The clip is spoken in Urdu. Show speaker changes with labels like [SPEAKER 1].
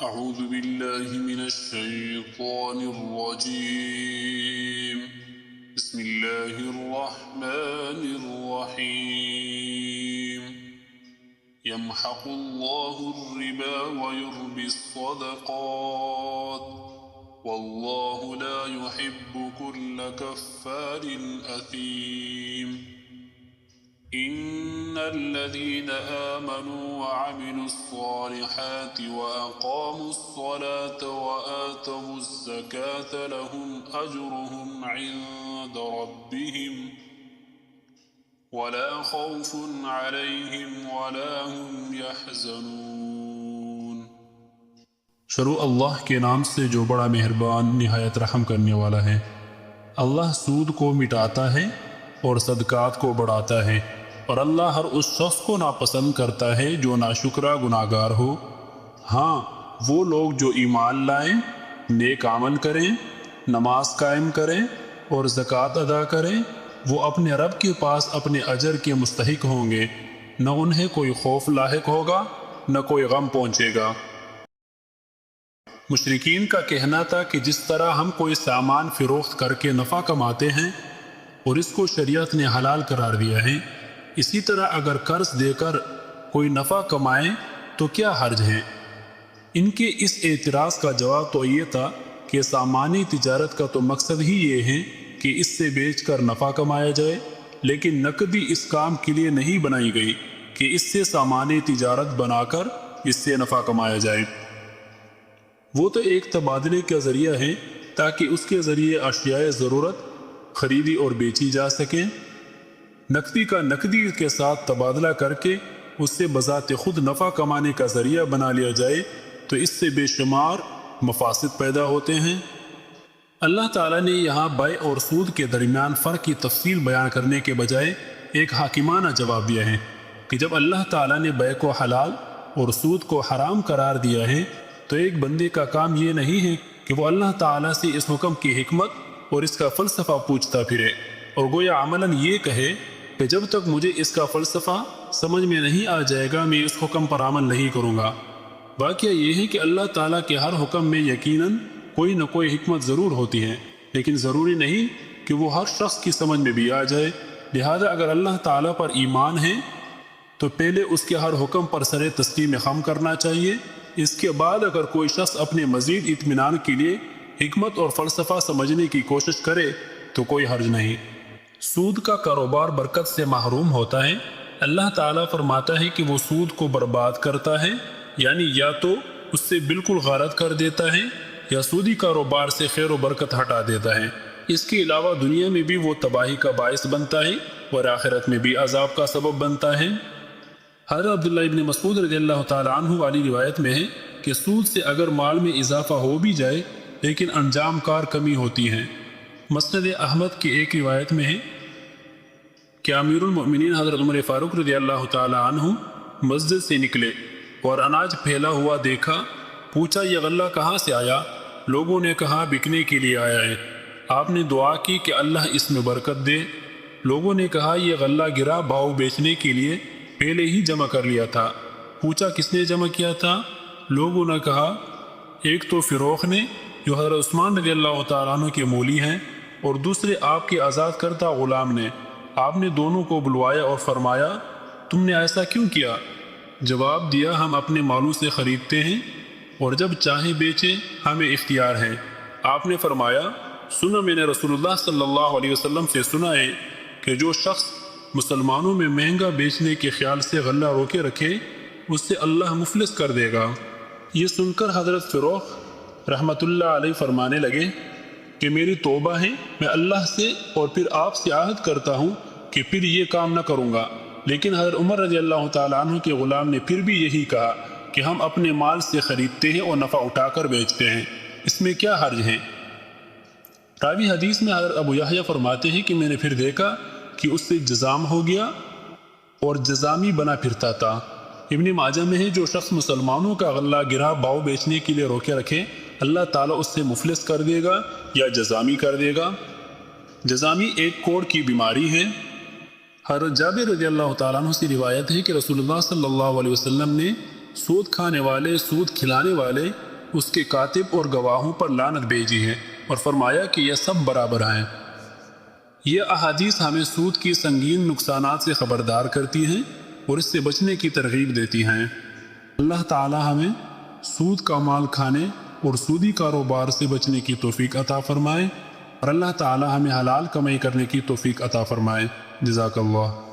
[SPEAKER 1] أعوذ بالله من الشيطان الرجيم بسم الله الرحمن الرحيم يمحق الله الربا ويربي الصدقات والله لا يحب كل كفار أثيم إن الذين آمنوا وعملوا الصالحات وأقاموا الصلاة وآتوا الزكاة لهم أجرهم عند ربهم ولا خوف عليهم ولا هم يحزنون۔
[SPEAKER 2] شروع اللہ کے نام سے جو بڑا مہربان نہایت رحم کرنے والا ہے۔ اللہ سود کو مٹاتا ہے اور صدقات کو بڑھاتا ہے، اور اللہ ہر اس شخص کو ناپسند کرتا ہے جو ناشکرا گناہگار ہو۔ ہاں، وہ لوگ جو ایمان لائیں، نیک عمل کریں، نماز قائم کریں اور زکوٰۃ ادا کریں، وہ اپنے رب کے پاس اپنے اجر کے مستحق ہوں گے، نہ انہیں کوئی خوف لاحق ہوگا نہ کوئی غم پہنچے گا۔ مشرکین کا کہنا تھا کہ جس طرح ہم کوئی سامان فروخت کر کے نفع کماتے ہیں اور اس کو شریعت نے حلال قرار دیا ہے، اسی طرح اگر قرض دے کر کوئی نفع کمائیں تو کیا حرج ہے؟ ان کے اس اعتراض کا جواب تو یہ تھا کہ سامانی تجارت کا تو مقصد ہی یہ ہے کہ اس سے بیچ کر نفع کمایا جائے، لیکن نقدی اس کام کے لیے نہیں بنائی گئی کہ اس سے سامانی تجارت بنا کر اس سے نفع کمایا جائے۔ وہ تو ایک تبادلے کا ذریعہ ہے تاکہ اس کے ذریعے اشیاء ضرورت خریدی اور بیچی جا سکیں۔ نقدی کا نقدی کے ساتھ تبادلہ کر کے اس سے بذات خود نفع کمانے کا ذریعہ بنا لیا جائے تو اس سے بے شمار مفاسد پیدا ہوتے ہیں۔ اللہ تعالیٰ نے یہاں بیع اور سود کے درمیان فرق کی تفصیل بیان کرنے کے بجائے ایک حاکمانہ جواب دیا ہے کہ جب اللہ تعالیٰ نے بیع کو حلال اور سود کو حرام قرار دیا ہے تو ایک بندے کا کام یہ نہیں ہے کہ وہ اللہ تعالیٰ سے اس حکم کی حکمت اور اس کا فلسفہ پوچھتا پھرے اور گویا عملاً یہ کہے کہ جب تک مجھے اس کا فلسفہ سمجھ میں نہیں آ جائے گا میں اس حکم پر عمل نہیں کروں گا۔ واقعہ یہ ہے کہ اللہ تعالیٰ کے ہر حکم میں یقیناً کوئی نہ کوئی حکمت ضرور ہوتی ہے، لیکن ضروری نہیں کہ وہ ہر شخص کی سمجھ میں بھی آ جائے۔ لہذا اگر اللہ تعالیٰ پر ایمان ہے تو پہلے اس کے ہر حکم پر سر تسلیم خم کرنا چاہیے، اس کے بعد اگر کوئی شخص اپنے مزید اطمینان کے لیے حکمت اور فلسفہ سمجھنے کی کوشش کرے تو کوئی حرج نہیں۔ سود کا کاروبار برکت سے محروم ہوتا ہے۔ اللہ تعالیٰ فرماتا ہے کہ وہ سود کو برباد کرتا ہے، یعنی یا تو اس سے بالکل غارت کر دیتا ہے یا سودی کاروبار سے خیر و برکت ہٹا دیتا ہے۔ اس کے علاوہ دنیا میں بھی وہ تباہی کا باعث بنتا ہے اور آخرت میں بھی عذاب کا سبب بنتا ہے۔ حضرت عبداللہ ابن مسعود رضی اللہ تعالیٰ عنہ والی روایت میں ہے کہ سود سے اگر مال میں اضافہ ہو بھی جائے لیکن انجام کار کمی ہوتی ہے۔ مسند احمد کی ایک روایت میں ہے کہ امیر المؤمنین حضرت عمر فاروق رضی اللہ تعالیٰ عنہ مسجد سے نکلے اور اناج پھیلا ہوا دیکھا، پوچھا یہ غلہ کہاں سے آیا؟ لوگوں نے کہا بکنے کے لیے آیا ہے۔ آپ نے دعا کی کہ اللہ اس میں برکت دے۔ لوگوں نے کہا یہ غلہ گرا بھاؤ بیچنے کے لیے پہلے ہی جمع کر لیا تھا۔ پوچھا کس نے جمع کیا تھا؟ لوگوں نے کہا ایک تو فروخت نے جو حضرت عثمان رضی اللہ تعالیٰ عنہ کے مولی ہیں، اور دوسرے آپ کے آزاد کردہ غلام نے۔ آپ نے دونوں کو بلوایا اور فرمایا تم نے ایسا کیوں کیا؟ جواب دیا ہم اپنے مالوں سے خریدتے ہیں اور جب چاہیں بیچیں ہمیں اختیار ہے۔ آپ نے فرمایا سنا میں نے رسول اللہ صلی اللہ علیہ وسلم سے سنا ہے کہ جو شخص مسلمانوں میں مہنگا بیچنے کے خیال سے غلہ روکے رکھے اس سے اللہ مفلس کر دے گا۔ یہ سن کر حضرت فروخت رحمت اللہ علیہ فرمانے لگے کہ میری توبہ ہے، میں اللہ سے اور پھر آپ سے عہد کرتا ہوں کہ پھر یہ کام نہ کروں گا۔ لیکن حضرت عمر رضی اللہ تعالیٰ عنہ کے غلام نے پھر بھی یہی کہا کہ ہم اپنے مال سے خریدتے ہیں اور نفع اٹھا کر بیچتے ہیں، اس میں کیا حرج ہے؟ راوی حدیث میں حضرت ابو یحییٰ فرماتے ہیں کہ میں نے پھر دیکھا کہ اس سے جزام ہو گیا اور جزامی بنا پھرتا تھا۔ ابن ماجہ میں ہے جو شخص مسلمانوں کا غلہ گرا باؤ بیچنے کے لیے روکے رکھے اللہ تعالیٰ اس سے مفلس کر دے گا یا جزامی کر دے گا۔ جزامی ایک کوڑ کی بیماری ہے۔ حضرت جابر رضی اللہ تعالیٰ عنہ سے روایت ہے کہ رسول اللہ صلی اللہ علیہ وسلم نے سود کھانے والے، سود کھلانے والے اس کے کاتب اور گواہوں پر لعنت بھیجی ہے اور فرمایا کہ یہ سب برابر ہیں۔ یہ احادیث ہمیں سود کی سنگین نقصانات سے خبردار کرتی ہیں اور اس سے بچنے کی ترغیب دیتی ہیں۔ اللہ تعالی ہمیں سود کا مال کھانے اور سودی کاروبار سے بچنے کی توفیق عطا فرمائے، اور اللہ تعالی ہمیں حلال کمائی کرنے کی توفیق عطا فرمائے۔ جزاک اللہ۔